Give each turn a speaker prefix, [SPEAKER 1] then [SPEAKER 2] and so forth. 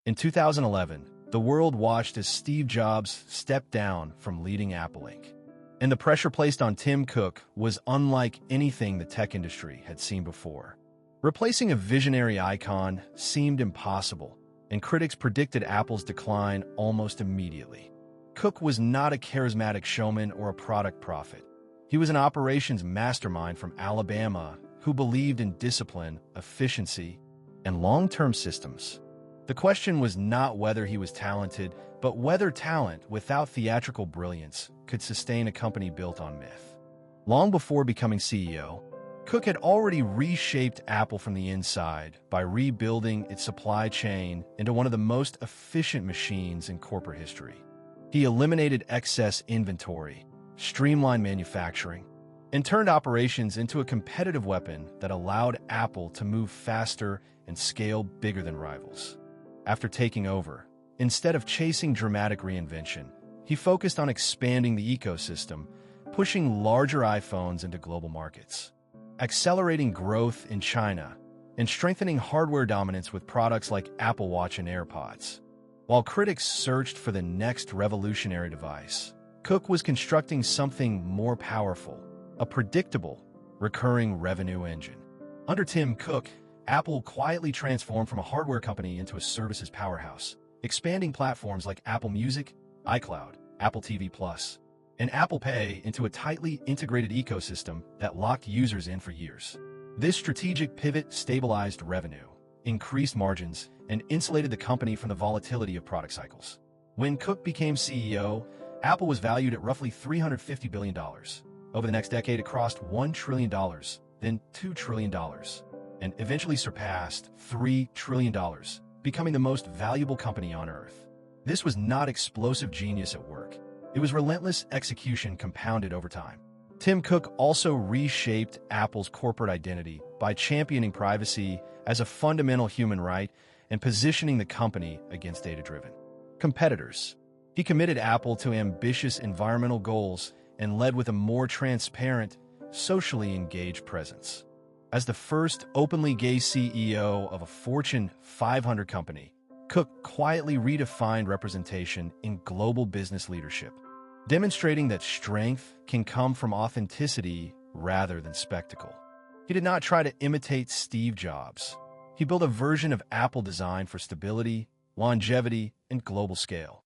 [SPEAKER 1] In 2011, the world watched as Steve Jobs stepped down from leading Apple Inc. And the pressure placed on Tim Cook was unlike anything the tech industry had seen before. Replacing a visionary icon seemed impossible, and critics predicted Apple's decline almost immediately. Cook was not a charismatic showman or a product prophet. He was an operations mastermind from Alabama who believed in discipline, efficiency, and long-term systems. The question was not whether he was talented, but whether talent without theatrical brilliance could sustain a company built on myth. Long before becoming CEO, Cook had already reshaped Apple from the inside by rebuilding its supply chain into one of the most efficient machines in corporate history. He eliminated excess inventory, streamlined manufacturing, and turned operations into a competitive weapon that allowed Apple to move faster and scale bigger than rivals. After taking over, instead of chasing dramatic reinvention, he focused on expanding the ecosystem, pushing larger iPhones into global markets, accelerating growth in China, and strengthening hardware dominance with products like Apple Watch and AirPods. While critics searched for the next revolutionary device, Cook was constructing something more powerful, a predictable, recurring revenue engine. Under Tim Cook, Apple quietly transformed from a hardware company into a services powerhouse, expanding platforms like Apple Music, iCloud, Apple TV+, and Apple Pay into a tightly integrated ecosystem that locked users in for years. This strategic pivot stabilized revenue, increased margins, and insulated the company from the volatility of product cycles. When Cook became CEO, Apple was valued at roughly $350 billion. Over the next decade, it crossed $1 trillion, then $2 trillion, and eventually surpassed $3 trillion, becoming the most valuable company on Earth. This was not explosive genius at work. It was relentless execution compounded over time. Tim Cook also reshaped Apple's corporate identity by championing privacy as a fundamental human right and positioning the company against data-driven competitors. He committed Apple to ambitious environmental goals and led with a more transparent, socially engaged presence. As the first openly gay CEO of a Fortune 500 company, Cook quietly redefined representation in global business leadership, demonstrating that strength can come from authenticity rather than spectacle. He did not try to imitate Steve Jobs. He built a version of Apple designed for stability, longevity, and global scale.